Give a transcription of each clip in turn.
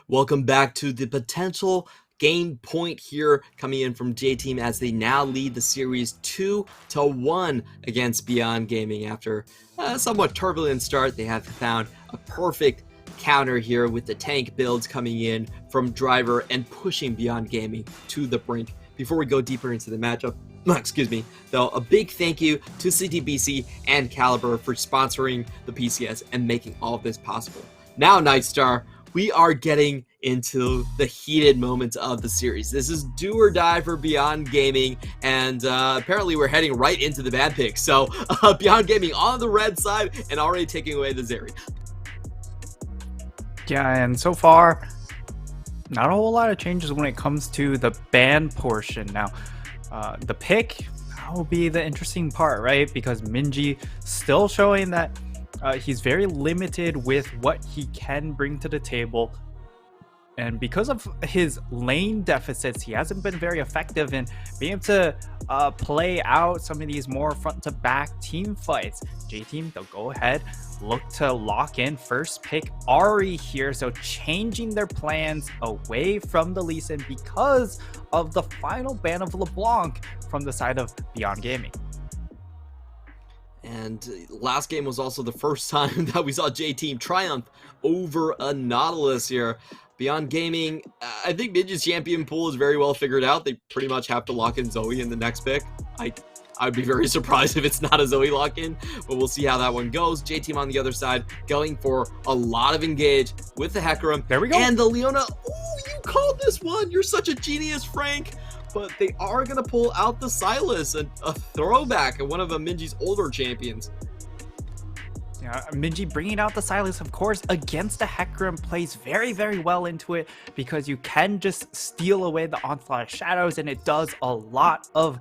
Welcome back to the potential game point here coming in from J Team as they now lead the series 2-1 against Beyond Gaming. After a somewhat turbulent start, they have found a perfect counter here with the tank builds coming in from Driver and pushing Beyond Gaming to the brink. Before we go deeper into the matchup, excuse me, though, a big thank you to CTBC and Caliber for sponsoring the PCS and making all of this possible. Now, Nightstar, we are getting into the heated moments of the series. This is do or die for Beyond Gaming, and apparently we're heading right into the bad picks. So Beyond Gaming on the red side and already taking away the Zeri. Yeah, and so far, not a whole lot of changes when it comes to the ban portion. Now, the pick, that will be the interesting part, right? Because Minji still showing that he's very limited with what he can bring to the table. And because of his lane deficits, he hasn't been very effective in being able to play out some of these more front-to-back team fights. J-Team, they'll go ahead, look to lock in first pick Ari here. So changing their plans away from the Lee Sin because of the final ban of LeBlanc from the side of Beyond Gaming. And last game was also the first time that we saw J-Team triumph over a Nautilus here. Beyond Gaming, I think Minji's champion pool is very well figured out. They pretty much have to lock in Zoe in the next pick. I'd be very surprised if it's not a Zoe lock-in, but we'll see how that one goes. J-Team on the other side going for a lot of engage with the Hecarim. There we go. And the Leona. Oh, you called this one. You're such a genius, Frank. But they are going to pull out the Silas, a throwback and one of Minji's older champions. Yeah, Minji bringing out the Silas, of course, against the Hecarim plays very, very well into it because you can just steal away the Onslaught of Shadows, and it does a lot of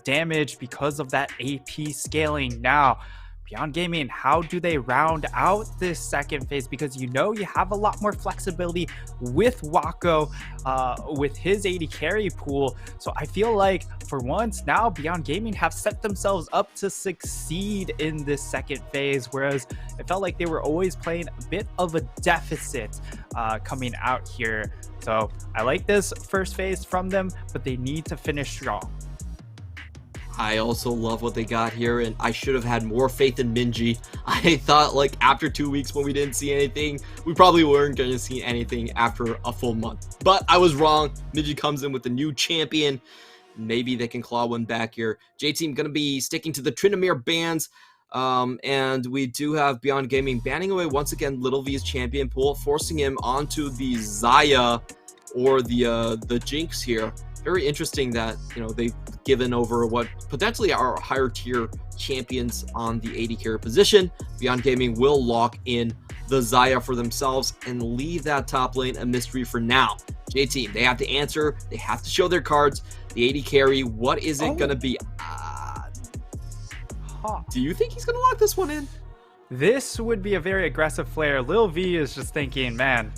damage because of that AP scaling. Now, Beyond Gaming, how do they round out this second phase? Because you know you have a lot more flexibility with Wako, with his AD carry pool. So I feel like for once now Beyond Gaming have set themselves up to succeed in this second phase, whereas it felt like they were always playing a bit of a deficit coming out here. So I like this first phase from them, but they need to finish strong. I also love what they got here, and I should have had more faith in Minji. I thought, like, after 2 weeks when we didn't see anything, we probably weren't going to see anything after a full month. But I was wrong. Minji comes in with a new champion. Maybe they can claw one back here. J-Team going to be sticking to the Tryndamere bans. And we do have Beyond Gaming banning away, once again, Little V's champion pool, forcing him onto the Xayah or the Jinx here. Very interesting that, you know, they've given over what potentially are higher tier champions on the AD carry position. Beyond Gaming will lock in the Xayah for themselves and leave that top lane a mystery for now. J-Team, they have to answer. They have to show their cards. The AD carry, what is it going to be? Do you think he's going to lock this one in? This would be a very aggressive flare. Lil V is just thinking, man,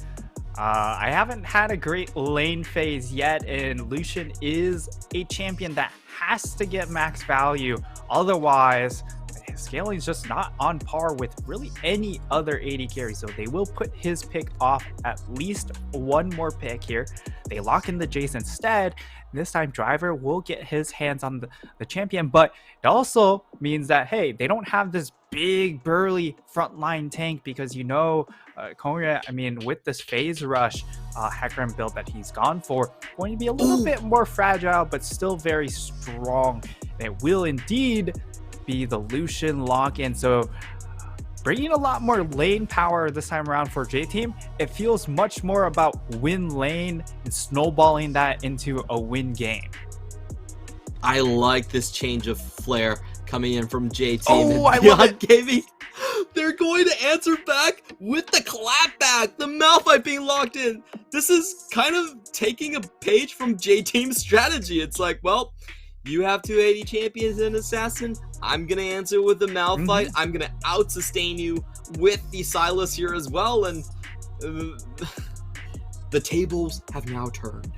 I haven't had a great lane phase yet, and Lucian is a champion that has to get max value. Otherwise, his scaling is just not on par with really any other AD carry. So they will put his pick off at least one more pick here. They lock in the Jace instead. This time Driver will get his hands on the champion, but it also means that, hey, they don't have this big burly frontline tank because, you know, Konya, I mean, with this phase rush Hecarim build that he's gone for, going to be a little bit more fragile, but still very strong. And it will indeed be the Lucian lock-in. So bringing a lot more lane power this time around for J-Team. It feels much more about win lane and snowballing that into a win game. I like this change of flair coming in from J-Team. Oh, I love it. Gaming. They're going to answer back with the clapback, the Malphite being locked in. This is kind of taking a page from J-Team's strategy. It's like, well, you have 280 champions and assassin. I'm going to answer with the Malphite. I'm going to out-sustain you with the Silas here as well. And the tables have now turned.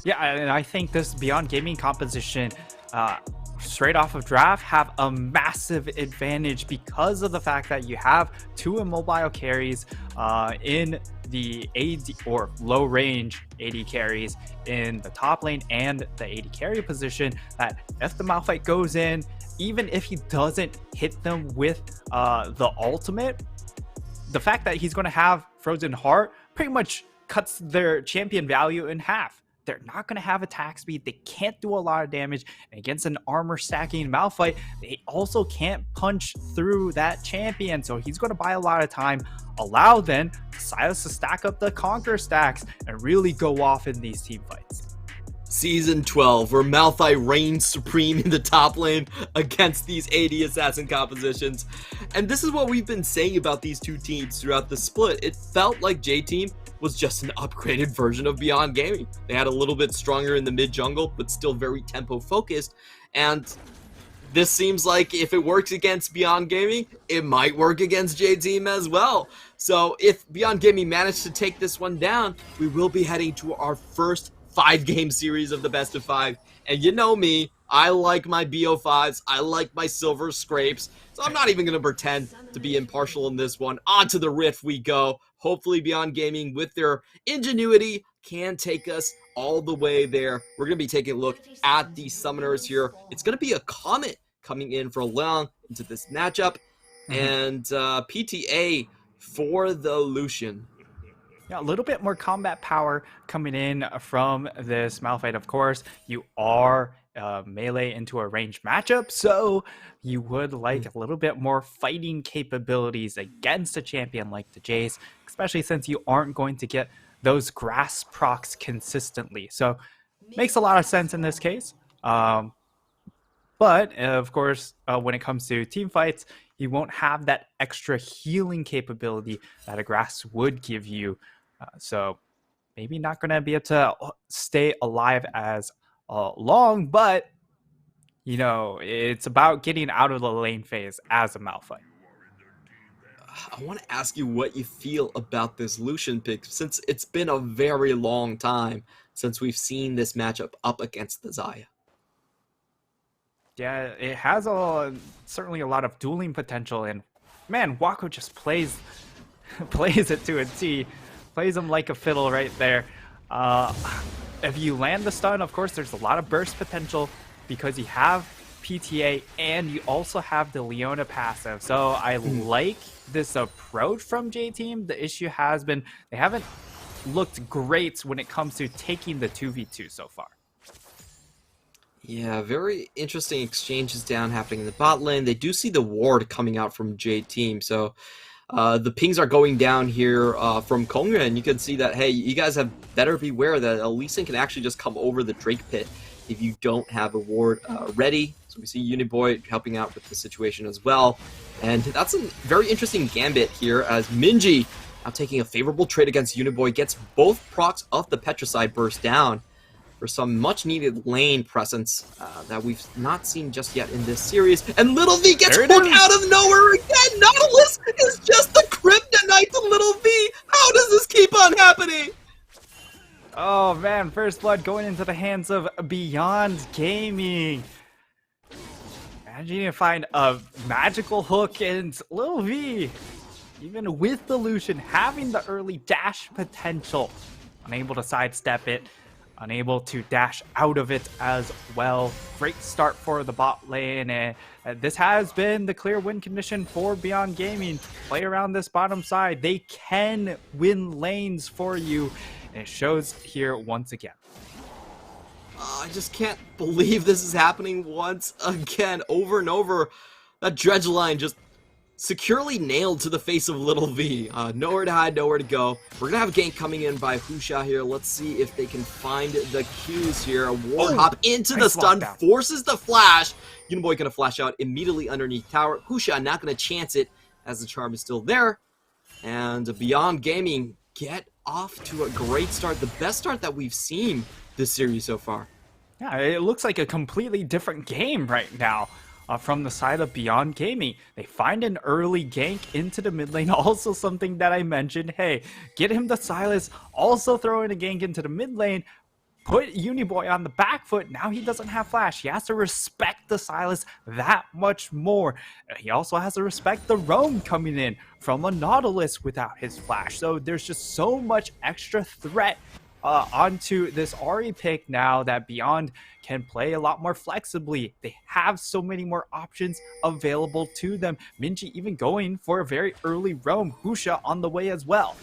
Yeah, and I think this Beyond Gaming composition straight off of draft have a massive advantage because of the fact that you have two immobile carries in the AD or low range AD carries in the top lane and the AD carry position, that if the Malphite goes in, even if he doesn't hit them with the ultimate, the fact that he's going to have Frozen Heart pretty much cuts their champion value in half. They're not going to have attack speed. They can't do a lot of damage. And against an armor stacking Malphite, they also can't punch through that champion. So he's going to buy a lot of time. Allow then Sylas to stack up the Conquer stacks and really go off in these team fights. Season 12, where Malphite reigns supreme in the top lane against these AD assassin compositions. And this is what we've been saying about these two teams throughout the split. It felt like J-Team was just an upgraded version of Beyond Gaming. They had a little bit stronger in the mid jungle, but still very tempo focused. And this seems like if it works against Beyond Gaming, it might work against J-Team as well. So if Beyond Gaming managed to take this one down, we will be heading to our first 5-game series of the best of 5. And you know me, I like my BO5s, I like my silver scrapes, so I'm not even going to pretend to be impartial in this one. On to the Rift we go. Hopefully Beyond Gaming, with their ingenuity, can take us all the way there. We're going to be taking a look at the summoners here. It's going to be a Comet coming in for long into this matchup, and PTA for the Lucian. Yeah, a little bit more combat power coming in from this Malphite. Of course, you are melee into a ranged matchup, so you would like a little bit more fighting capabilities against a champion like the Jace, especially since you aren't going to get those grass procs consistently. So makes a lot of sense in this case. But of course, when it comes to team fights, you won't have that extra healing capability that a grass would give you. So maybe not going to be able to stay alive as long, but you know, it's about getting out of the lane phase as a Malphite. I want to ask you what you feel about this Lucian pick, since it's been a very long time since we've seen this matchup up against the Xayah. Yeah, it has certainly a lot of dueling potential, and man, Wako just plays it to a T. Plays him like a fiddle right there. If you land the stun, of course, there's a lot of burst potential because you have PTA and you also have the Leona passive. So I like this approach from J-Team. The issue has been they haven't looked great when it comes to taking the 2v2 so far. Yeah, very interesting exchanges down happening in the bot lane. They do see the ward coming out from J-Team, so the pings are going down here from Konga, and you can see that, hey, you guys have better beware that Lee Sin can actually just come over the Drake pit if you don't have a ward ready. So we see Uniboy helping out with the situation as well. And that's a very interesting gambit here as Minji, now taking a favorable trade against Uniboy, gets both procs of the Petricide burst down for some much-needed lane presence that we've not seen just yet in this series. And Little V gets hooked out of nowhere again! Nautilus is just the kryptonite to Little V! How does this keep on happening? Oh man, first blood going into the hands of Beyond Gaming. Imagine you find a magical hook and Little V, even with the Lucian, having the early dash potential, unable to sidestep it, unable to dash out of it as well. Great start for the bot lane, and this has been the clear win condition for Beyond Gaming. Play around this bottom side. They can win lanes for you, and it shows here once again. I just can't believe this is happening once again, over and over. That dredge line just securely nailed to the face of Little V. Nowhere to hide, nowhere to go. We're gonna have a gank coming in by Husha here. Let's see if they can find the Qs here. A ward hop into the stun, forces the flash. Uniboy gonna flash out immediately underneath tower. Husha not gonna chance it as the charm is still there. And Beyond Gaming get off to a great start. The best start that we've seen this series so far. Yeah, it looks like a completely different game right now. From the side of Beyond Gaming, they find an early gank into the mid lane. Also something that I mentioned, hey, get him the Sylas, also throw in a gank into the mid lane. put Uniboy on the back foot. Now he doesn't have flash. He has to respect the Sylas that much more. He also has to respect the roam coming in from a Nautilus without his flash. So there's just so much extra threat onto this Ahri pick now that Beyond can play a lot more flexibly. They have so many more options available to them. Minji even going for a very early roam. Husha on the way as well.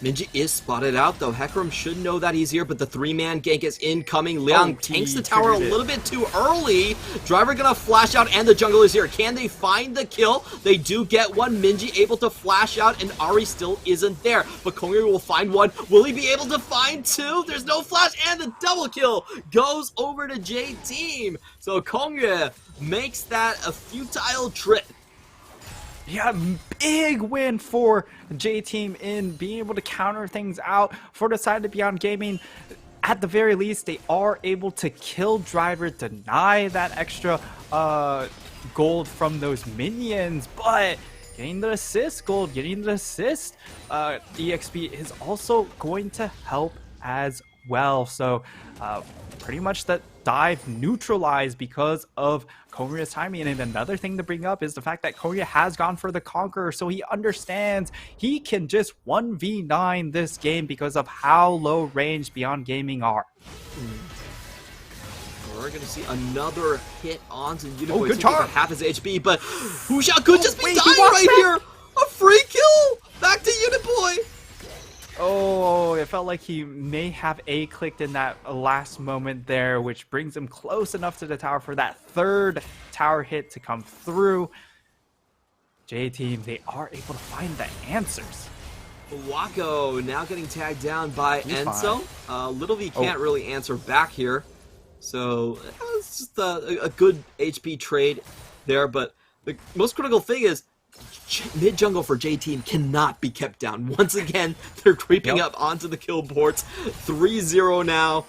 Minji is spotted out, though. Hecarim should know that he's here, but the three-man gank is incoming. Liang tanks the tower a little bit too early. Driver gonna flash out, and the jungle is here. Can they find the kill? They do get one. Minji able to flash out, and Ahri still isn't there. But Kongri will find one. Will he be able to find two? There's no flash, and the double kill goes over to J-Team. So Kongri makes that a futile trip. Yeah, big win for J-Team in being able to counter things out for the side of Beyond Gaming. At the very least, they are able to kill Driver, deny that extra gold from those minions, but getting the assist gold, getting the assist EXP is also going to help as well. So pretty much that dive neutralized because of Kongria's timing. And another thing to bring up is the fact that Kongria has gone for the Conqueror, so he understands he can just 1v9 this game because of how low range Beyond Gaming are. We're going to see another hit onto Uniboy. Oh, good charge. Half his HP, but Husha could just be dying right back here. A free kill back to Uniboy. Oh, it felt like he may have A-clicked in that last moment there, which brings him close enough to the tower for that third tower hit to come through. J-Team, they are able to find the answers. Wako now getting tagged down by Enzo. Little V can't really answer back here. So it's just a good HP trade there. But the most critical thing is mid jungle for J-Team cannot be kept down. Once again, they're creeping up onto the kill boards. 3-0 now.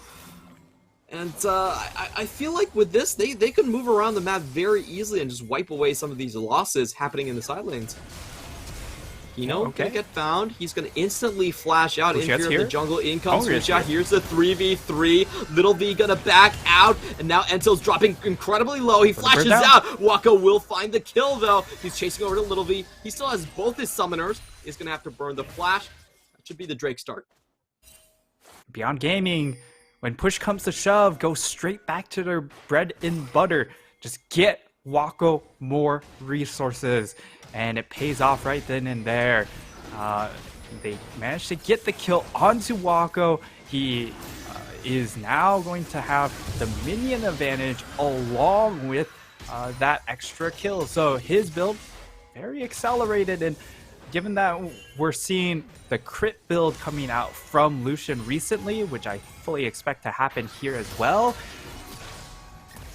And I feel like with this, they could move around the map very easily and just wipe away some of these losses happening in the side lanes. Gonna get found. He's gonna instantly flash out in fear of the jungle. In comes Husha. Here's the 3v3. Little V gonna back out, and now Enzo's dropping incredibly low. He flashes out. Waka will find the kill though. He's chasing over to Little V. He still has both his summoners. He's gonna have to burn the flash. That should be the Drake start. Beyond Gaming, when push comes to shove, go straight back to their bread and butter. Just get Wako more resources, and it pays off right then and there. They managed to get the kill onto Wako. He is now going to have the minion advantage along with that extra kill. So his build very accelerated, and given that we're seeing the crit build coming out from Lucian recently, which I fully expect to happen here as well.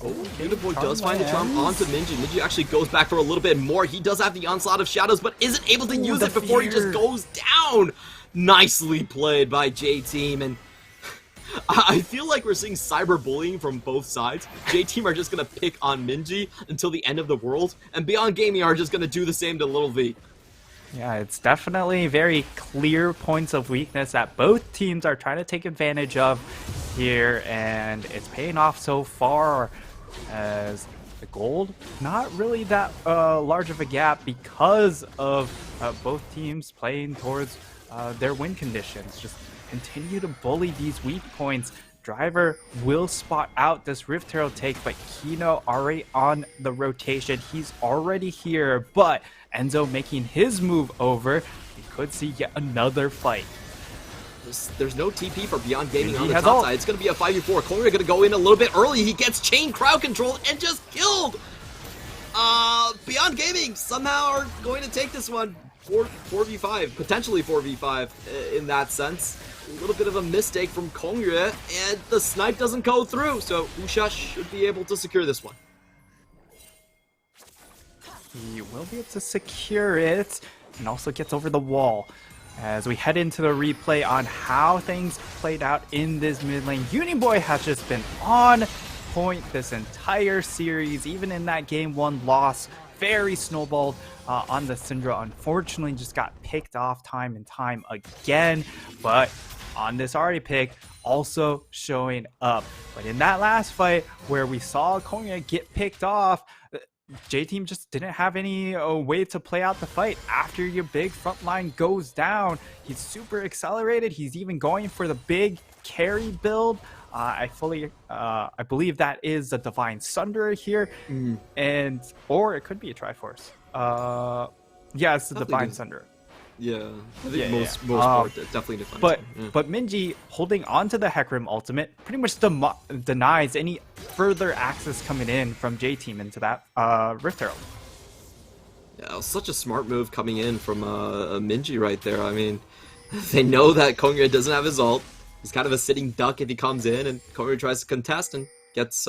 Uniboy does find the charm onto Minji. Minji actually goes back for a little bit more. He does have the onslaught of shadows, but isn't able to use it before he just goes down. Nicely played by J-Team, and I feel like we're seeing cyberbullying from both sides. J-Team are just going to pick on Minji until the end of the world, and Beyond Gaming are just going to do the same to Little V. Yeah, it's definitely very clear points of weakness that both teams are trying to take advantage of here, and it's paying off so far. As the gold, not really that large of a gap because of both teams playing towards their win conditions. Just continue to bully these weak points. Driver will spot out this Rift Herald take, but Kino already on the rotation. He's already here, but Enzo making his move over. We could see yet another fight. There's no TP for Beyond Gaming on the top side. It's going to be a 5v4. Kongria going to go in a little bit early. He gets chain crowd control and just killed. Beyond Gaming somehow are going to take this one. 4v5, potentially 4v5 in that sense. A little bit of a mistake from Kongria, and the snipe doesn't go through. So Husha should be able to secure this one. He will be able to secure it, and also gets over the wall. As we head into the replay on how things played out in this mid lane, Uniboy has just been on point this entire series, even in that game 1 loss. Very snowballed on the Syndra. Unfortunately, just got picked off time and time again. But on this Ari pick also showing up. But in that last fight where we saw Konya get picked off, J-Team just didn't have any way to play out the fight. After your big front line goes down, he's super accelerated. He's even going for the big carry build. I believe that is the Divine Sunder here, or it could be a Triforce. Yeah, it's the Divine Sunder. Yeah, I think most part definitely defines but Minji holding on to the Hecarim ultimate pretty much denies any further access coming in from J-Team into that Rift Herald. Yeah, it was such a smart move coming in from Minji right there. I mean, they know that Konya doesn't have his ult. He's kind of a sitting duck if he comes in, and Konya tries to contest and gets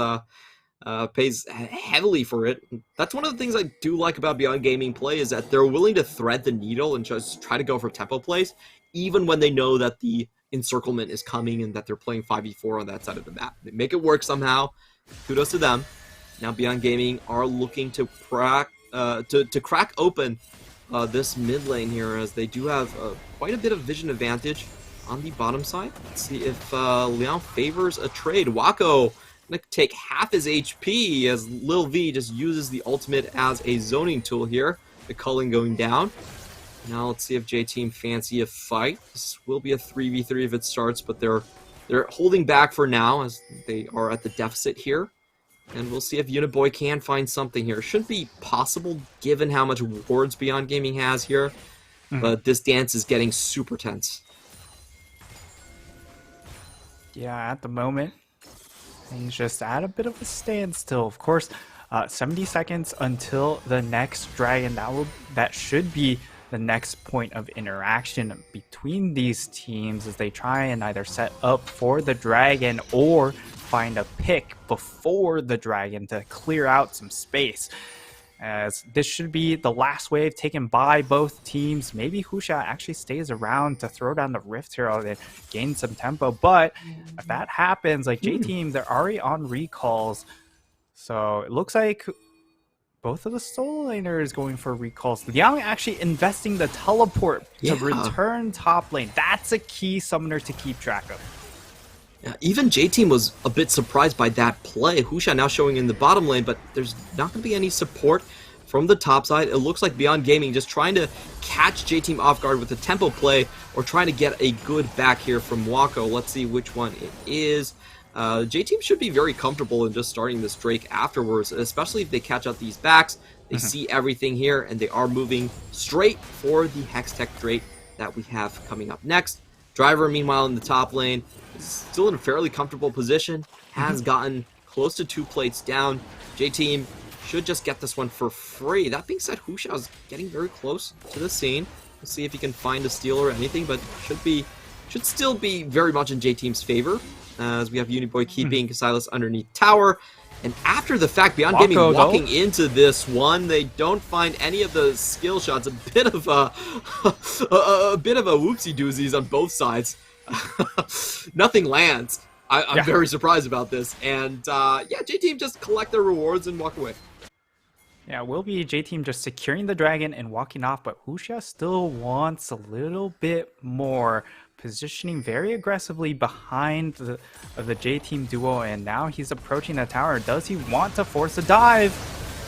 pays heavily for it. That's one of the things I do like about Beyond Gaming play, is that they're willing to thread the needle and just try to go for tempo plays, even when they know that the encirclement is coming and that they're playing 5v4 on that side of the map. They make it work somehow. Kudos to them. Now Beyond Gaming are looking to crack open this mid lane here, as they do have quite a bit of vision advantage on the bottom side. Let's see if Leon favors a trade. Wako gonna take half his HP as Lil V just uses the ultimate as a zoning tool here. The culling going down. Now let's see if J-Team fancy a fight. This will be a 3v3 if it starts, but they're holding back for now as they are at the deficit here. And we'll see if Uniboy can find something here. Shouldn't be possible given how much wards Beyond Gaming has here, but this dance is getting super tense. Yeah, at the moment, things just at a bit of a standstill. Of course, 70 seconds until the next dragon. That should be the next point of interaction between these teams as they try and either set up for the dragon or find a pick before the dragon to clear out some space. As this should be the last wave taken by both teams. Maybe Husha actually stays around to throw down the Rift Herald and gain some tempo. But if that happens, like J-Team, they're already on recalls. So it looks like both of the solo laners going for recalls. Liang actually investing the teleport to return top lane. That's a key summoner to keep track of. Yeah, even J-Team was a bit surprised by that play. Husha now showing in the bottom lane, but there's not going to be any support from the top side. It looks like Beyond Gaming just trying to catch J-Team off guard with a tempo play, or trying to get a good back here from Wako. Let's see which one it is. J-Team should be very comfortable in just starting this Drake afterwards, especially if they catch out these backs. They see everything here, and they are moving straight for the Hextech Drake that we have coming up next. Driver, meanwhile, in the top lane, is still in a fairly comfortable position, has gotten close to 2 plates down. J-Team should just get this one for free. That being said, Husha is getting very close to the scene. We'll see if he can find a steal or anything, but should still be very much in J-Team's favor, as we have Uniboy keeping Silas underneath tower. And after the fact, Beyond Gaming walking into this one, they don't find any of the skill shots. A bit of a whoopsie doozies on both sides. Nothing lands. I'm very surprised about this. And yeah, J-Team just collect their rewards and walk away. Yeah, will be J-Team just securing the dragon and walking off, but Husha still wants a little bit more. Positioning very aggressively behind the J-Team duo, and now he's approaching the tower. Does he want to force a dive?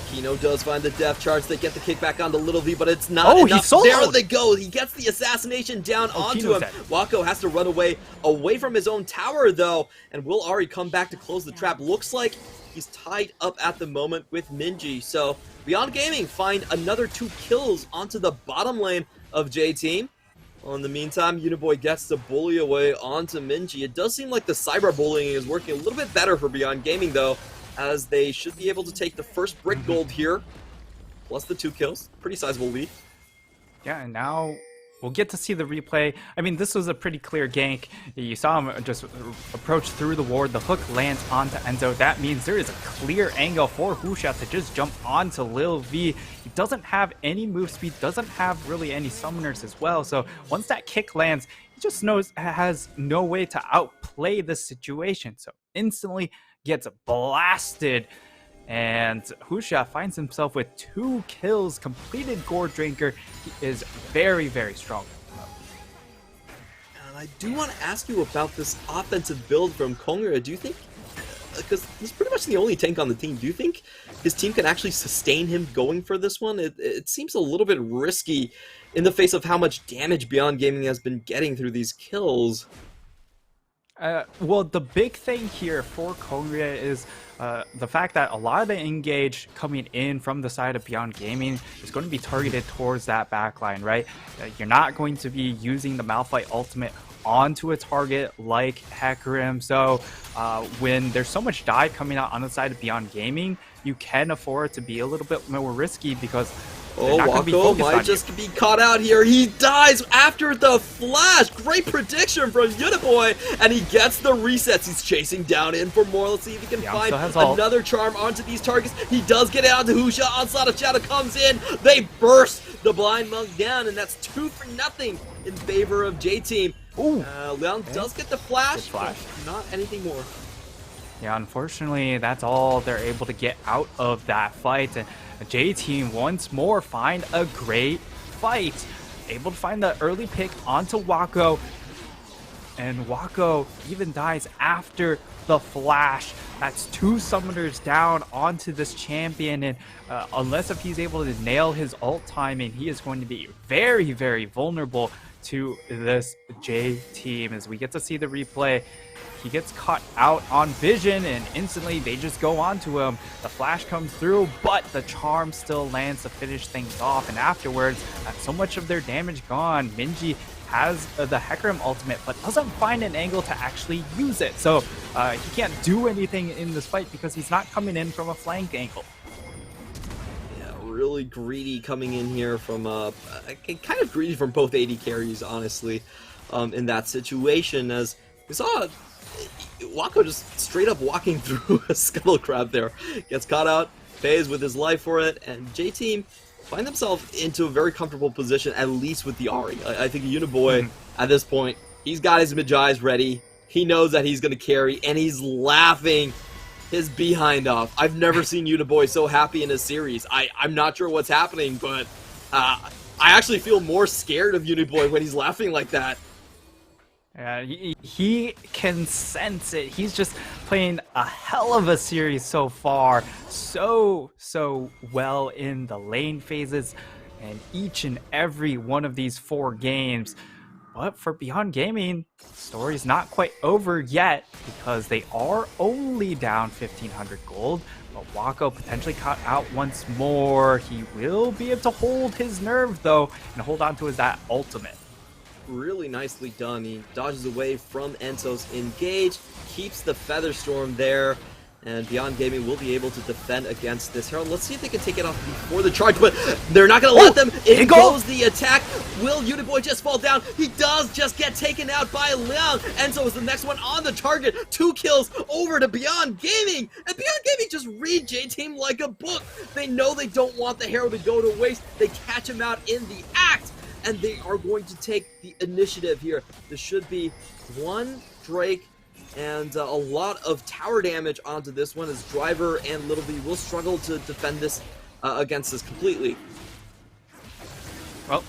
Kino does find the death charge. They get the kickback onto Little V, but it's not enough. He soloed. There they go. He gets the assassination down onto him. Wako has to run away from his own tower, though, and will Ari come back to close the trap? Looks like he's tied up at the moment with Minji. So Beyond Gaming find another 2 kills onto the bottom lane of J-Team. Well, in the meantime, Uniboy gets the bully away onto Minji. It does seem like the cyber bullying is working a little bit better for Beyond Gaming, though, as they should be able to take the first brick gold here, plus the 2 kills. Pretty sizable lead. Yeah, and now we'll get to see the replay. I mean, this was a pretty clear gank. You saw him just approach through the ward. The hook lands onto Enzo. That means there is a clear angle for Husha to just jump onto Lil V. He doesn't have any move speed, doesn't have really any summoners as well. So once that kick lands, he just has no way to outplay this situation. So instantly gets blasted. And Husha finds himself with 2 kills, completed Gore Drinker. He is very, very strong. And I do want to ask you about this offensive build from Kongra. Do you think, because he's pretty much the only tank on the team, do you think his team can actually sustain him going for this one? It seems a little bit risky in the face of how much damage Beyond Gaming has been getting through these kills. Well, the big thing here for Kongra is the fact that a lot of the engage coming in from the side of Beyond Gaming is going to be targeted towards that backline, right? You're not going to be using the Malphite ultimate onto a target like Hecarim, so when there's so much dive coming out on the side of Beyond Gaming, you can afford to be a little bit more risky because oh, Wako might just be caught out here. He dies after the flash. Great prediction from Uniboy, and he gets the resets. He's chasing down in for more. Let's see if he can find another charm onto these targets. He does get it onto Husha. Onslaught of Shadow comes in. They burst the Blind Monk down, and that's 2-0 in favor of J-Team. Leon does get the flash, but not anything more. Yeah, unfortunately, that's all they're able to get out of that fight. And J-Team once more find a great fight. Able to find the early pick onto Wako. And Wako even dies after the flash. That's 2 summoners down onto this champion. And unless if he's able to nail his ult timing, he is going to be very, very vulnerable to this J-Team. As we get to see the replay, he gets caught out on vision and instantly they just go onto him. The flash comes through, but the charm still lands to finish things off. And afterwards, so much of their damage gone, Minji has the Hecarim ultimate, but doesn't find an angle to actually use it. So he can't do anything in this fight because he's not coming in from a flank angle. Really greedy coming in here from kind of greedy from both AD carries, honestly, in that situation, as we saw Wako just straight up walking through a scuttle crab there. Gets caught out, pays with his life for it, and J-Team find themselves into a very comfortable position, at least with the Ahri. I think Uniboy, at this point, he's got his Magi ready. He knows that he's going to carry, and he's laughing his behind off. I've never seen Uniboy so happy in a series. I'm not sure what's happening, but I actually feel more scared of Uniboy when he's laughing like that. He can sense it. He's just playing a hell of a series so far. So well in the lane phases and each and every one of these 4 games. But for Beyond Gaming, the story's not quite over yet because they are only down 1,500 gold. But Wako potentially caught out once more. He will be able to hold his nerve though and hold on to that ultimate. Really nicely done. He dodges away from Enzo's engage, keeps the Feather Storm there, and Beyond Gaming will be able to defend against this Herald. Let's see if they can take it off before the charge, but they're not going to let them. In goes the attack. Will Uniboy just fall down? He does just get taken out by Leon. Enzo is the next one on the target. 2 kills over to Beyond Gaming, and Beyond Gaming just read J-Team like a book. They know they don't want the Herald to go to waste. They catch him out in the act, and they are going to take the initiative here. This should be 1 Drake and a lot of tower damage onto this one, as Driver and Little V will struggle to defend this against this completely. Well,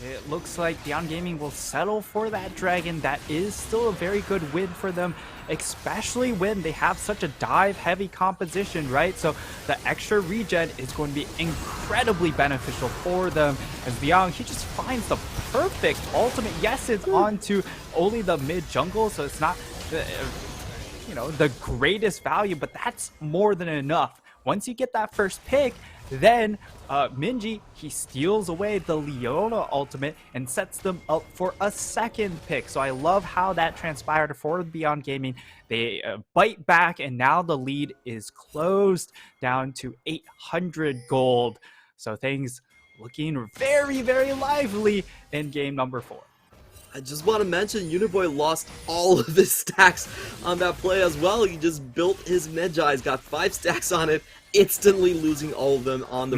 it looks like Beyond Gaming will settle for that dragon. That is still a very good win for them, especially when they have such a dive-heavy composition, right? So the extra regen is going to be incredibly beneficial for them, as Beyond, he just finds the perfect ultimate. Yes, it's onto only the mid-jungle, so it's not, the greatest value, but that's more than enough. Once you get that first pick, then Minji, he steals away the Leona ultimate and sets them up for a second pick. So I love how that transpired for Beyond Gaming. They bite back, and now the lead is closed down to 800 gold. So things looking very, very lively in game number 4. I just want to mention Uniboy lost all of his stacks on that play as well. He just built his Medjai's, got 5 stacks on it, instantly losing all of them on the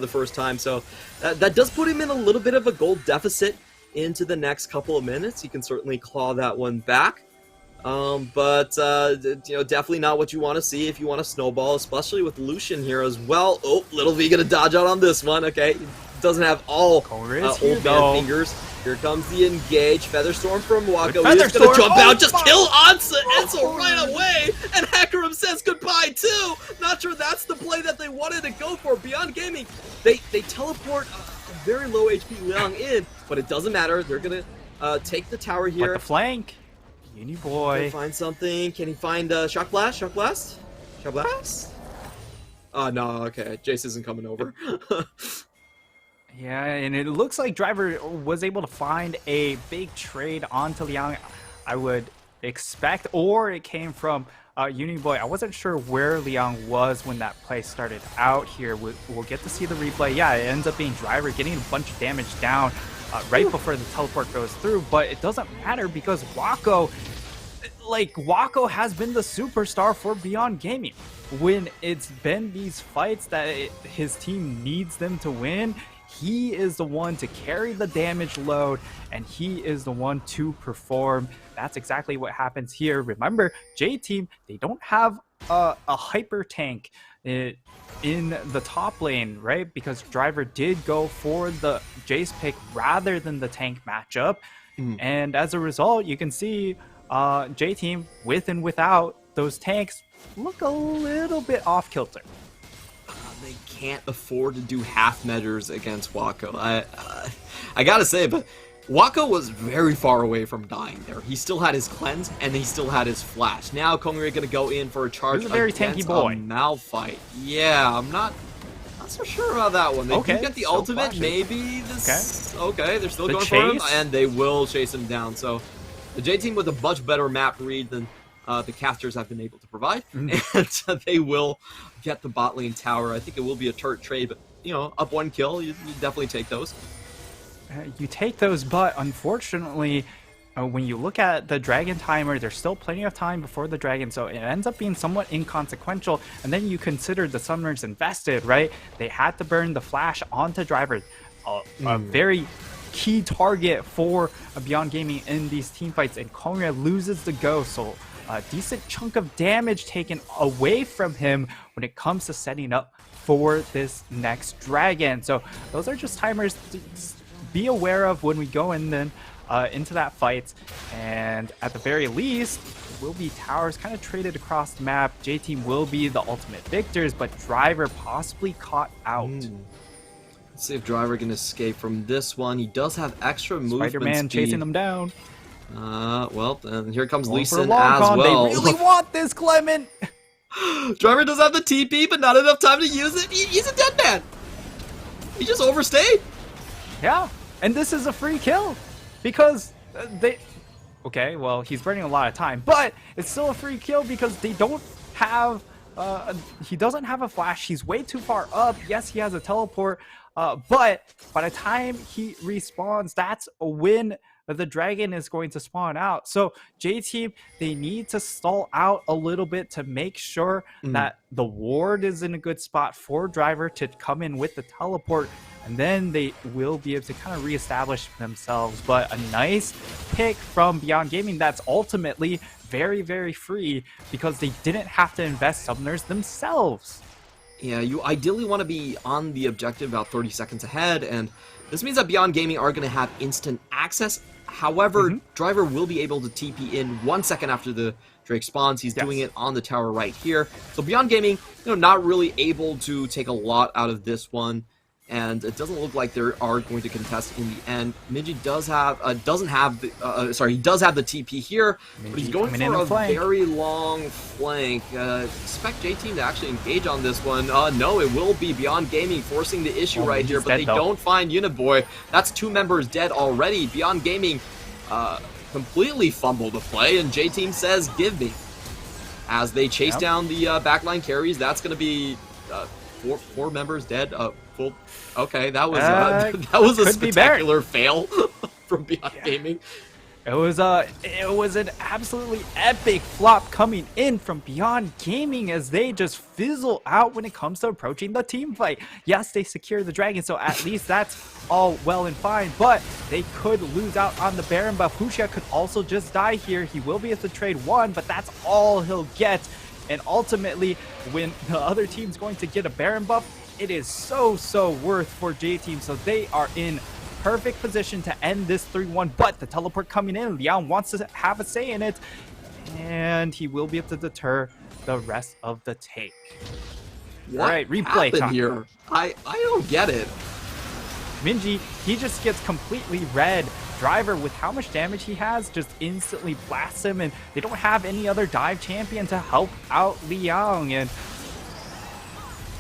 first time. So that does put him in a little bit of a gold deficit into the next couple of minutes. He can certainly claw that one back. But definitely not what you want to see if you want to snowball, especially with Lucian here as well. Oh, Little V gonna dodge out on this one. Okay, doesn't have all Kongre is old here, man though. fingers. Here comes the engage. Featherstorm from Wako. Good He's gonna Featherstorm. jump Oh out, just my- kill Ansel Oh. right away, and Hakarim says goodbye too. Not sure that's the play that they wanted to go for. Beyond Gaming, they teleport a very low HP Liang in, but it doesn't matter. They're gonna take the tower But here. the flank. Uni Can he boy. find something? Can he find Shock Blast? Shock Blast? Shock Blast? Oh no, okay. Jace isn't coming over. Yeah, and it looks like Driver was able to find a big trade onto Liang, I would expect, or it came from Uniboy. I wasn't sure where Liang was when that play started out here. We'll get to see the replay. Yeah, it ends up being Driver getting a bunch of damage down right before the teleport goes through, but it doesn't matter because Wako has been the superstar for Beyond Gaming. When it's been these fights that his team needs them to win, he is the one to carry the damage load, and he is the one to perform. That's exactly what happens here. Remember, J-Team, they don't have a hyper tank in the top lane, right? Because Driver did go for the Jace pick rather than the tank matchup. And as a result, you can see J-Team, with and without those tanks, look a little bit off kilter. They can't afford to do half measures against Wako. I gotta say, but Wako was very far away from dying there. He still had his cleanse and he still had his flash. Now Kongre gonna go in for a charge. He's a very tanky boy. Malphite. Yeah, I'm not so sure about that one. They do get the ultimate. flashy. Maybe this. Okay, they're still The going for him, chase? and they will chase him down. So the J team with a much better map read than the casters have been able to provide, and they will get the bot lane tower. I think it will be a turret trade, but up one kill, you definitely take those. You take those, but unfortunately, when you look at the dragon timer, there's still plenty of time before the dragon, so it ends up being somewhat inconsequential. And then you consider the summoners invested, right? They had to burn the flash onto Driver, a very key target for Beyond Gaming in these team fights, and Kongre loses the go, so a decent chunk of damage taken away from him when it comes to setting up for this next dragon. So those are just timers to be aware of when we go in then into that fight. And at the very least, will be towers kind of traded across the map. J-Team will be the ultimate victors, but Driver possibly caught out. Let's see if Driver can escape from this one. He does have extra movement Spider-Man speed. chasing him down. Well, and here comes Going Lee for a Sin long as con. well. They really want this, Clement. Driver does have the TP, but not enough time to use it. He's a dead man. He just overstayed. Yeah, and this is a free kill because they... Okay, well, he's burning a lot of time, but it's still a free kill because they don't have... he doesn't have a flash. He's way too far up. Yes, he has a teleport, but by the time he respawns, that's when the dragon is going to spawn out. So J-Team, they need to stall out a little bit to make sure that the ward is in a good spot for Driver to come in with the teleport, and then they will be able to kind of reestablish themselves. But a nice pick from Beyond Gaming that's ultimately very, very free because they didn't have to invest summoners themselves. Yeah, you ideally want to be on the objective about 30 seconds ahead, and this means that Beyond Gaming are going to have instant access. However, Driver will be able to TP in 1 second after the Drake spawns. He's doing it on the tower right here. So Beyond Gaming, not really able to take a lot out of this one, and it doesn't look like they are going to contest in the end. Minji does have he does have the TP here, but he's going for a very long flank. Expect J-Team to actually engage on this one. No, it will be Beyond Gaming forcing the issue right here, but they don't find Uniboy. That's 2 members dead already. Beyond Gaming completely fumbled the play, and J-Team says, give me. As they chase down the backline carries, that's going to be four members dead. Okay, that was a spectacular fail from Beyond Gaming. It was an absolutely epic flop coming in from Beyond Gaming as they just fizzle out when it comes to approaching the team fight. Yes, they secure the dragon, so at least that's all well and fine, but they could lose out on the Baron buff. Fuchsia could also just die here. He will be able to trade 1, but that's all he'll get. And ultimately, when the other team's going to get a Baron buff, it is so worth for J-Team. So they are in perfect position to end this 3-1, but the teleport coming in, Liang wants to have a say in it, and he will be able to deter the rest of the take. What All right, replay happened time. here? I don't get it. Minji, he just gets completely red. Driver, with how much damage he has, just instantly blasts him, and they don't have any other dive champion to help out Liang. And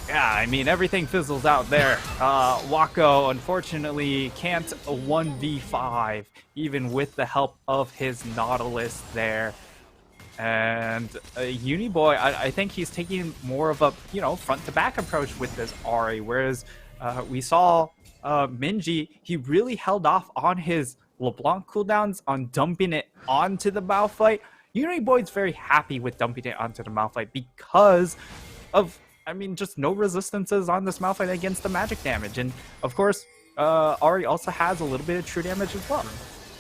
yeah, I mean, everything fizzles out there. Wako, unfortunately, can't 1v5, even with the help of his Nautilus there. And Uniboy, I think he's taking more of a, front-to-back approach with this Ari, whereas we saw Minji, he really held off on his LeBlanc cooldowns on dumping it onto the Malphite. Uniboy's very happy with dumping it onto the Malphite because of, just no resistances on this Malphite against the magic damage. And, of course, Ari also has a little bit of true damage as well.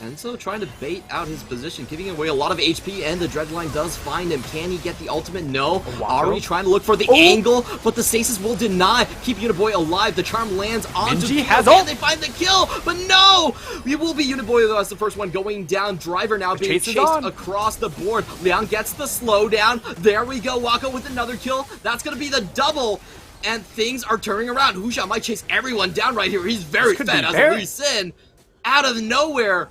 Enzo trying to bait out his position, giving away a lot of HP, and the Dreadline does find him. Can he get the ultimate? No. Ari trying to look for the angle, but the stasis will deny. Keep Uniboy alive. The charm lands onto Minji has and they find the kill, but no! It will be Uniboy though as the first one going down. Driver now being chased across the board. Liang gets the slowdown. There we go. Wako with another kill. That's going to be the double. And things are turning around. Husha might chase everyone down right here. He's very fed as a Lee Sin. Out of nowhere.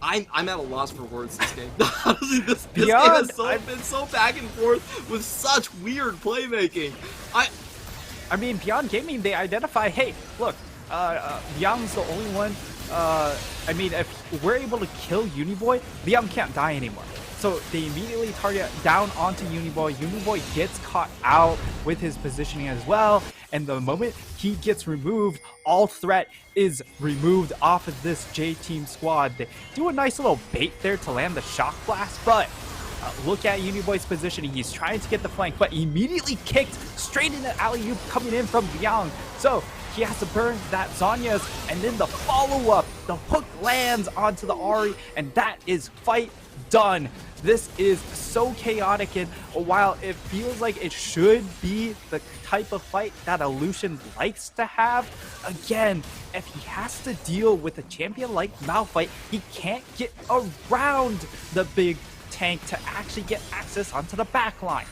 I'm at a loss for words this game. Honestly, this game has been so back and forth with such weird playmaking. I mean, Beyond Gaming, they identify, hey, look, Liang's the only one. If we're able to kill Uniboy, Liang can't die anymore. So they immediately target down onto Uniboy. Uniboy gets caught out with his positioning as well. And the moment he gets removed, all threat is removed off of this J-Team squad. They do a nice little bait there to land the Shock Blast, but look at Uniboy's positioning. He's trying to get the flank, but immediately kicked straight into alley-oop coming in from Liang. So he has to burn that Zhonya's, and then the follow-up, the hook lands onto the Ari, and that is fight done. This is so chaotic, and while it feels like it should be the type of fight that Illusion likes to have, again, if he has to deal with a champion like Malphite, he can't get around the big tank to actually get access onto the back line.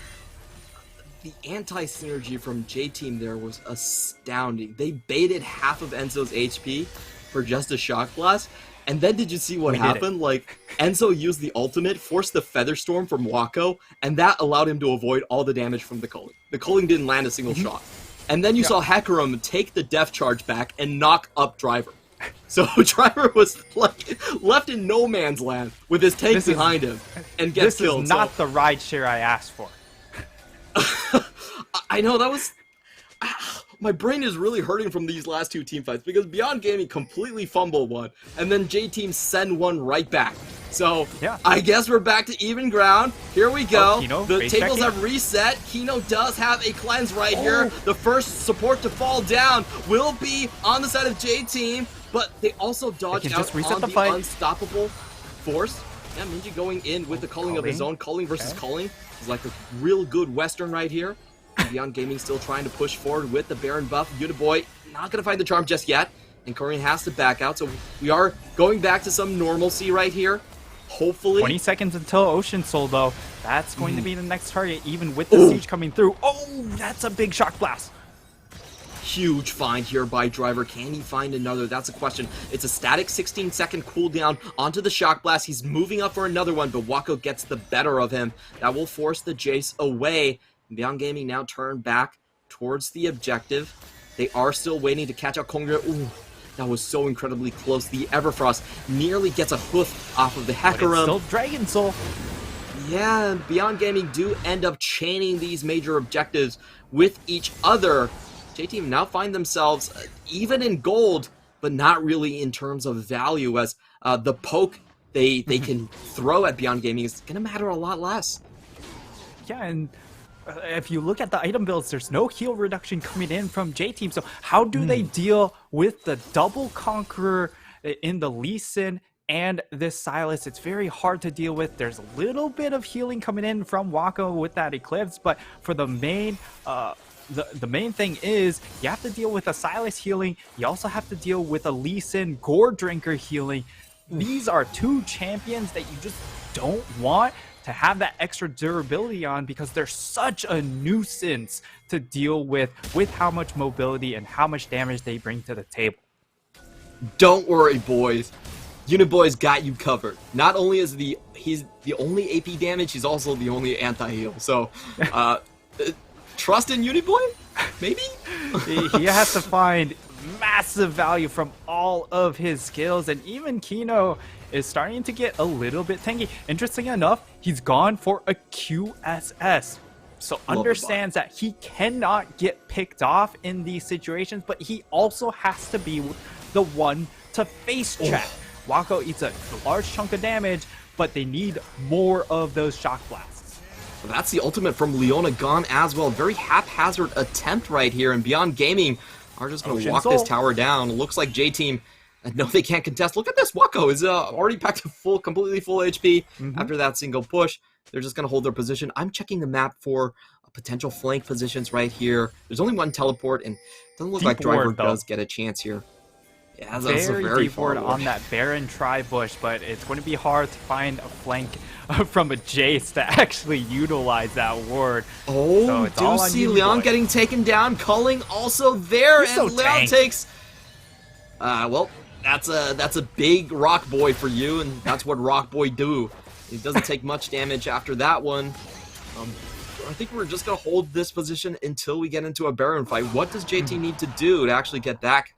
The anti-synergy from J-Team there was astounding. They baited half of Enzo's HP for just a Shock Blast. And then did you see what happened? Like, Enzo used the ultimate, forced the Feather Storm from Wako, and that allowed him to avoid all the damage from the culling. The culling didn't land a single shot. And then you saw Hecarim take the Death Charge back and knock up Driver. So Driver was like left in no man's land with his tank behind him and gets killed. This is not the ride share I asked for. I know, that was... My brain is really hurting from these last two team fights because Beyond Gaming completely fumbled one, and then J-Team send one right back. So, I guess we're back to even ground. Here we go. The tables have reset. Kino does have a cleanse right here. The first support to fall down will be on the side of J-Team, but they also dodge out on the unstoppable force. Yeah, Minji going in with the culling of his own. Culling versus culling is like a real good Western right here. Beyond Gaming still trying to push forward with the Baron buff. Uniboy not going to find the charm just yet. And Korean has to back out. So we are going back to some normalcy right here. Hopefully. 20 seconds until Ocean Soul, though. That's going to be the next target, even with the siege coming through. Oh, that's a big Shock Blast. Huge find here by Driver. Can he find another? That's a question. It's a static 16-second cooldown onto the Shock Blast. He's moving up for another one, but Wako gets the better of him. That will force the Jace away. Beyond Gaming now turn back towards the objective. They are still waiting to catch out Kongra. Ooh, that was so incredibly close. The Everfrost nearly gets a hoof off of the Hecarim. Still Dragon Soul. Yeah, Beyond Gaming do end up chaining these major objectives with each other. J-Team now find themselves even in gold, but not really in terms of value, as the poke they can throw at Beyond Gaming is going to matter a lot less. Yeah, and if you look at the item builds, there's no heal reduction coming in from J-Team. So how do they deal with the double Conqueror in the Lee Sin and this Silas, it's very hard to deal with. There's a little bit of healing coming in from Wako with that Eclipse, but for the main the main thing is you have to deal with a Silas healing. You also have to deal with a Lee Sin Gore Drinker healing. These are two champions that you just don't want to have that extra durability on because they're such a nuisance to deal with how much mobility and how much damage they bring to the table. Don't worry, boys. Uniboy's got you covered. Not only is he's the only AP damage, he's also the only anti-heal. So, trust in Uniboy? Maybe? He has to find massive value from all of his skills, and even Kino is starting to get a little bit tanky. Interesting enough, he's gone for a QSS. So understands that he cannot get picked off in these situations, but he also has to be the one to face check. Wako eats a large chunk of damage, but they need more of those shock blasts. Well, that's the ultimate from Leona gone as well. Very haphazard attempt right here, and Beyond Gaming are just going to walk this tower down. It looks like J-Team, no, they can't contest. Look at this. Wako is already back to completely full HP after that single push. They're just going to hold their position. I'm checking the map for potential flank positions right here. There's only one teleport, and it doesn't look like Driver does get a chance here. Yeah, that's a very deep ward on that Baron tri-bush, but it's going to be hard to find a flank from a Jace to actually utilize that ward. Oh, so do see Leon getting taken down. Culling also there, and Leon takes... well, that's a big Rock Boy for you, and that's what Rock Boy do. He doesn't take much damage after that one. I think we're just going to hold this position until we get into a Baron fight. What does JT need to do to actually get back?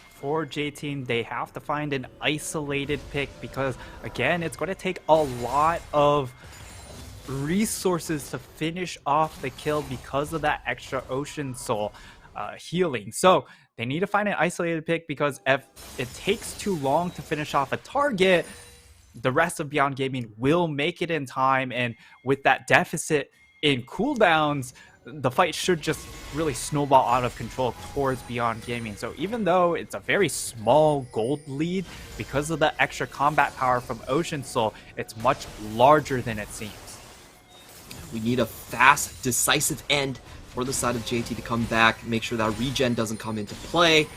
For J-Team, they have to find an isolated pick because, again, it's going to take a lot of resources to finish off the kill because of that extra Ocean Soul healing. So they need to find an isolated pick because if it takes too long to finish off a target, the rest of Beyond Gaming will make it in time, and with that deficit in cooldowns, the fight should just really snowball out of control towards Beyond Gaming. So even though it's a very small gold lead, because of the extra combat power from Ocean Soul, it's much larger than it seems. We need a fast, decisive end for the side of JT to come back, make sure that regen doesn't come into play.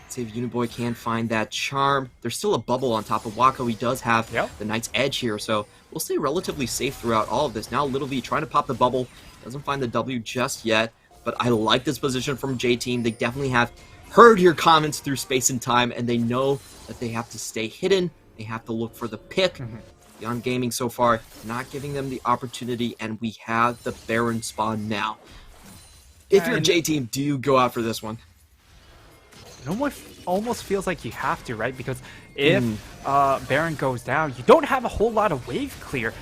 See if Uniboy can find that charm. There's still a bubble on top of Wako. He does have the Knight's Edge here, so we'll stay relatively safe throughout all of this. Now Little V trying to pop the bubble. Doesn't find the W just yet, but I like this position from J-Team. They definitely have heard your comments through space and time, and they know that they have to stay hidden. They have to look for the pick. Beyond Gaming so far, not giving them the opportunity, and we have the Baron spawn now. If you're J-Team, do you go out for this one? It almost feels like you have to, right? Because if Baron goes down, you don't have a whole lot of wave clear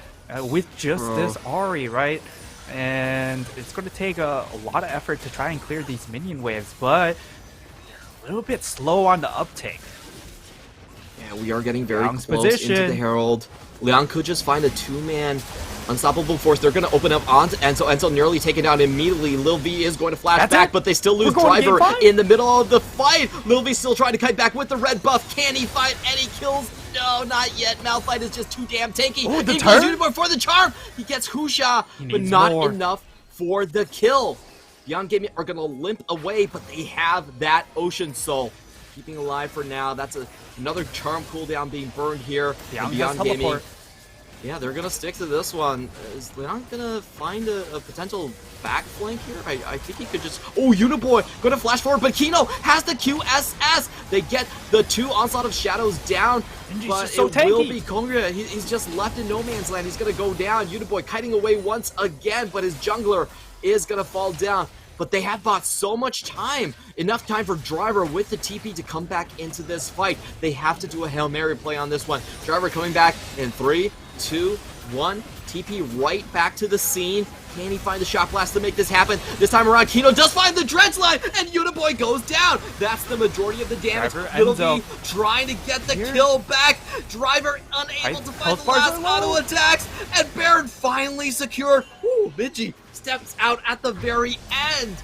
with just this Ahri, right? And it's going to take a lot of effort to try and clear these minion waves, but they're a little bit slow on the uptake. Yeah, we are getting very close into the Herald. Leon could just find a two-man unstoppable force. They're going to open up onto Enzo. Enzo nearly taken out immediately. Lil V is going to flash back, but they still lose Driver in the middle of the fight. Lil V still trying to kite back with the red buff. Can he find any kills? No, not yet. Malphite is just too damn tanky. Oh, the turn? For the charm. He gets Husha, but not enough for the kill. Beyond Gaming are going to limp away, but they have that Ocean Soul. Keeping alive for now. That's another charm cooldown being burned here. Beyond Gaming. Yeah, they're going to stick to this one. Is Leon going to find a potential back flank here? I think he could just... Oh, Uniboy going to flash forward, but Kino has the QSS. They get the two Onslaught of Shadows down, but so it will be Kongra. He's just left in no man's land. He's going to go down. Uniboy kiting away once again, but his jungler is going to fall down. But they have bought so much time, enough time for Driver with the TP to come back into this fight. They have to do a Hail Mary play on this one. Driver coming back in 3, 2, 1. TP right back to the scene. Can he find the shot blast to make this happen? This time around, Kino does find the dredge line, and Uniboy goes down. That's the majority of the damage. Little V trying to get the kill back. Driver unable to find the last auto attacks, and Baron finally secured. Ooh, Midgey steps out at the very end.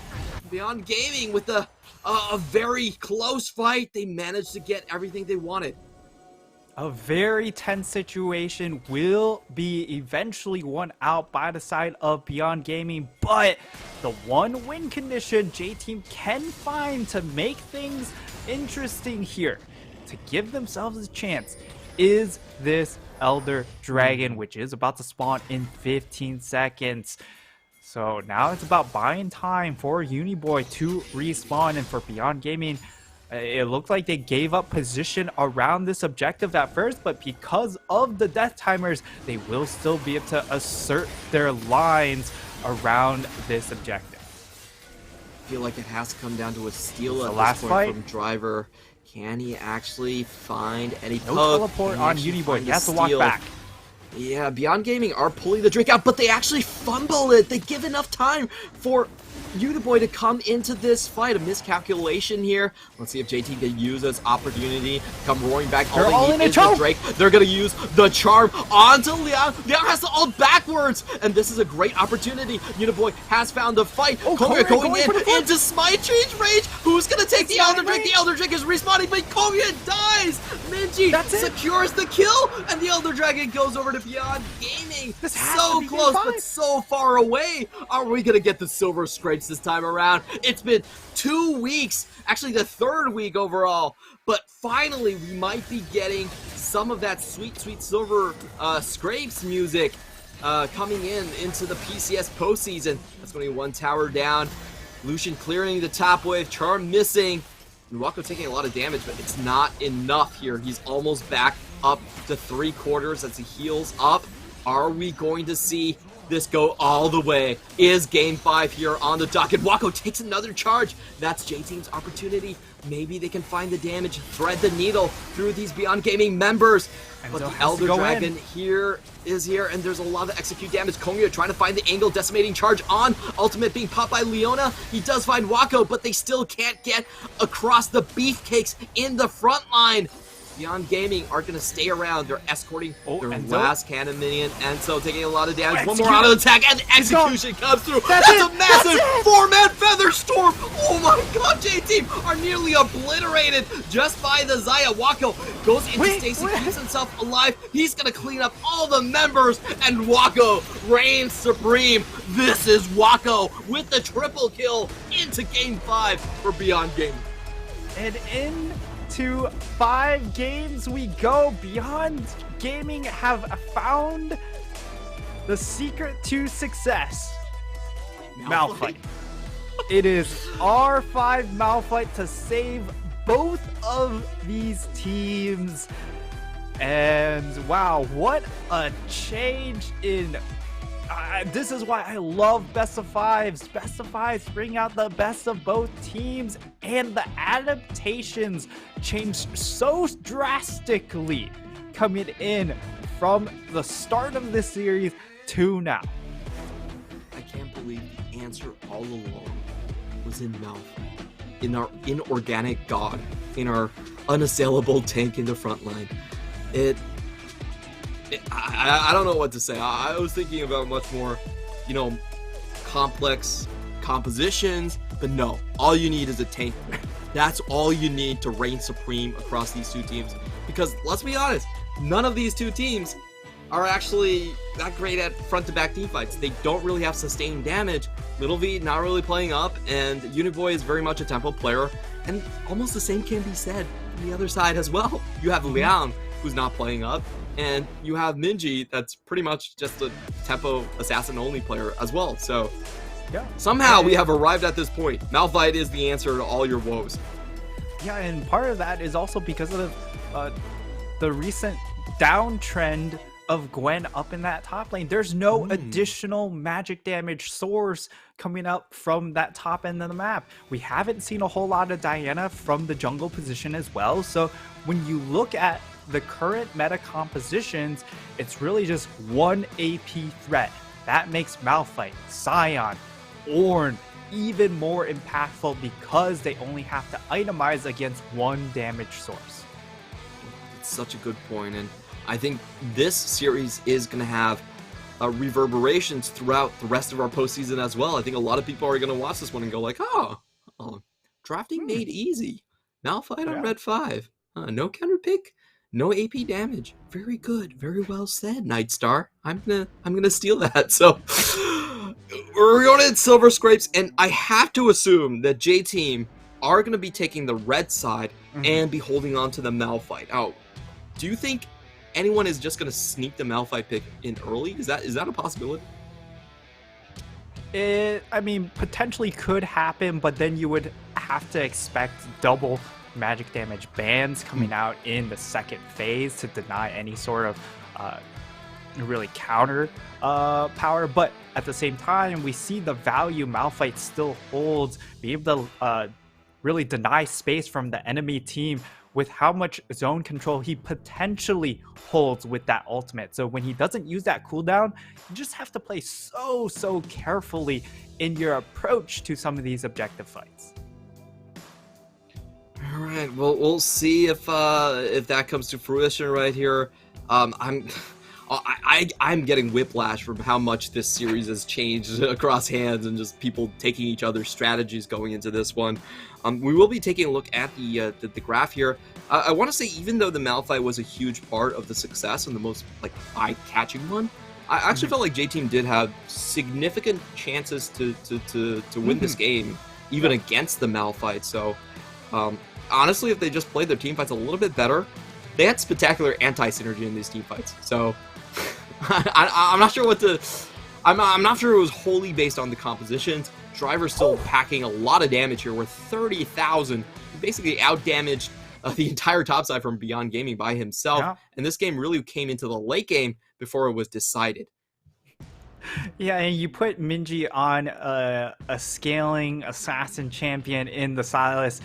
Beyond Gaming with a very close fight. They managed to get everything they wanted. A very tense situation will be eventually won out by the side of Beyond Gaming, but the one win condition J-Team can find to make things interesting here, to give themselves a chance, is this Elder Dragon, which is about to spawn in 15 seconds. So now it's about buying time for Uniboy to respawn, and for Beyond Gaming, it looked like they gave up position around this objective at first, but because of the death timers, they will still be able to assert their lines around this objective. I feel like it has to come down to a steal at last this point fight from Driver. Can he actually find any No teleport on Uniboy. He has to walk back. Yeah, Beyond Gaming are pulling the Drake out, but they actually fumble it. They give enough time for Uniboy to come into this fight. A miscalculation here. Let's see if JT can use this opportunity. Come roaring back. They're all in a choke. The Drake. They're going to use the charm onto Leon. Leon has to ult backwards, and this is a great opportunity. Uniboy has found the fight. Konya going in into Smite range. Who's going to take the Elder Drake? The Elder Drake is respawning, but Konya dies. Minji secures the kill, and the Elder Dragon goes over to Beyond Gaming. So close, but so far away. Are we going to get the silver scrapes this time around? It's been 2 weeks, actually the 3rd week overall, but finally we might be getting some of that sweet silver scrapes music coming into the PCS postseason. That's going to be one tower down. Lucian clearing the top wave, Charm missing. Nuwako taking a lot of damage, but it's not enough here. He's almost back up to 3/4 as he heals up. Are we going to see this go all the way? Is game 5 here on the docket? Wako takes another charge. That's J-Team's opportunity. Maybe they can find the damage, thread the needle through these Beyond Gaming members. But the Elder Dragon is here, and there's a lot of execute damage. Konya trying to find the angle, decimating charge on. Ultimate being popped by Leona. He does find Wako, but they still can't get across the beefcakes in the front line. Beyond Gaming are going to stay around. They're escorting their last cannon minion. Enzo taking a lot of damage. One more auto attack, and the execution comes through. That's a massive 4-man feather storm. Oh my god, J-Team are nearly obliterated just by the Zaya. Wako goes into Stacy, keeps himself alive. He's going to clean up all the members, and Wako reigns supreme. This is Wako with the triple kill into game 5 for Beyond Gaming. And into 5 games we go. Beyond Gaming have found the secret to success. Malphite. It is R5 Malphite to save both of these teams. And wow, what a change in this is why I love best of 5s. Best of 5s bring out the best of both teams, and the adaptations changed so drastically coming in from the start of this series to now. I can't believe the answer all along was in Malphite, in our inorganic god, in our unassailable tank in the front line. I don't know what to say. I was thinking about much more, complex compositions, but no, all you need is a tank. That's all you need to reign supreme across these two teams. Because let's be honest, none of these two teams are actually that great at front-to-back team fights. They don't really have sustained damage. Little V not really playing up, and Uniboy is very much a tempo player, and almost the same can be said on the other side as well. You have Liang, who's not playing up, and you have Minji, that's pretty much just a tempo assassin only player as well. So yeah, somehow we have arrived at this point. Malphite is the answer to all your woes. Yeah, and part of that is also because of the recent downtrend of Gwen up in that top lane. There's no additional magic damage source coming up from that top end of the map. We haven't seen a whole lot of Diana from the jungle position as well. So when you look at the current meta compositions, it's really just one AP threat. That makes Malphite, Sion, Ornn even more impactful because they only have to itemize against one damage source. It's such a good point, and I think this series is going to have reverberations throughout the rest of our postseason as well. I think a lot of people are going to watch this one and go like, oh drafting made easy. Malphite on red 5. No counter pick? No AP damage. Very good. Very well said, Nightstar. I'm gonna steal that. So we're going to Silver Scrapes, and I have to assume that J Team are gonna be taking the red side and be holding on to the Malphite. Oh, do you think anyone is just gonna sneak the Malphite pick in early? Is that a possibility? I mean, potentially could happen, but then you would have to expect double magic damage bans coming out in the second phase to deny any sort of really counter power. But at the same time, we see the value Malphite still holds, be able to really deny space from the enemy team with how much zone control he potentially holds with that ultimate. So when he doesn't use that cooldown, you just have to play so carefully in your approach to some of these objective fights. All right, well, we'll see if that comes to fruition right here. I'm getting whiplash from how much this series has changed across hands and just people taking each other's strategies going into this one. We will be taking a look at the graph here. I want to say, even though the Malphite was a huge part of the success and the most like eye-catching one, I actually felt like J Team did have significant chances to win this game, even against the Malphite. So honestly, if they just played their team fights a little bit better, they had spectacular anti-synergy in these team fights. So I'm not sure what to. I'm not sure it was wholly based on the compositions. Driver's still packing a lot of damage here with 30,000. He basically out-damaged the entire topside from Beyond Gaming by himself. Yeah. And this game really came into the late game before it was decided. Yeah, and you put Minji on a scaling assassin champion in the Silas,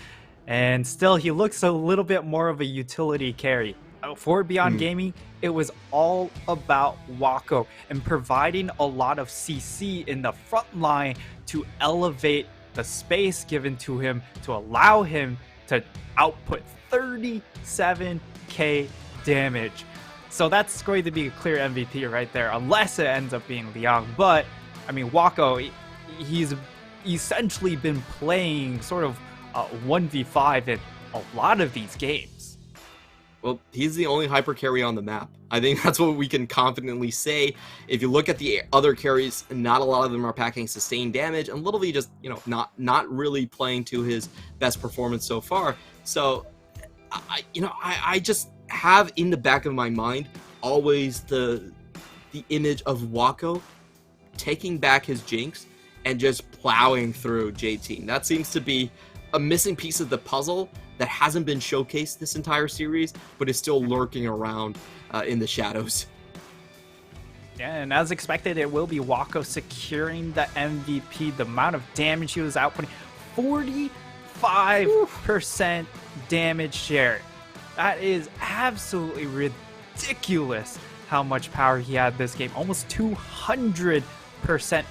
and still he looks a little bit more of a utility carry. For Beyond Gaming, it was all about Wako and providing a lot of CC in the front line to elevate the space given to him to allow him to output 37k damage. So that's going to be a clear MVP right there, unless it ends up being Liang. But, I mean, Wako, he's essentially been playing sort of 1v5 in a lot of these games. Well, he's the only hyper carry on the map. I think that's what we can confidently say. If you look at the other carries, not a lot of them are packing sustained damage, and Little V just, not really playing to his best performance so far. So, I just have in the back of my mind always the image of Wako taking back his Jinx and just plowing through J Team. That seems to be a missing piece of the puzzle that hasn't been showcased this entire series, but is still lurking around in the shadows. Yeah, and as expected, it will be Wako securing the MVP. The amount of damage he was outputting, 45% damage share. That is absolutely ridiculous how much power he had this game. Almost 200%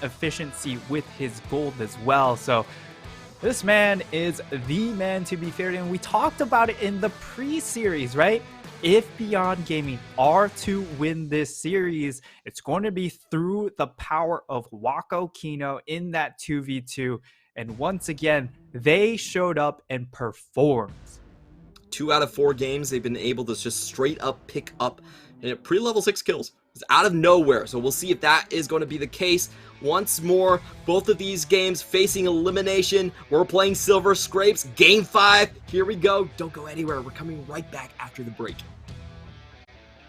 efficiency with his gold as well. So this man is the man to be feared, and we talked about it in the pre-series, right? If Beyond Gaming are to win this series, it's going to be through the power of Wako Kino in that 2v2. And once again, they showed up and performed. 2 out of 4 games, they've been able to just straight up pick up pre-level 6 kills. It's out of nowhere, so we'll see if that is going to be the case. Once more, both of these games facing elimination. We're playing Silver Scrapes, Game 5. Here we go. Don't go anywhere. We're coming right back after the break.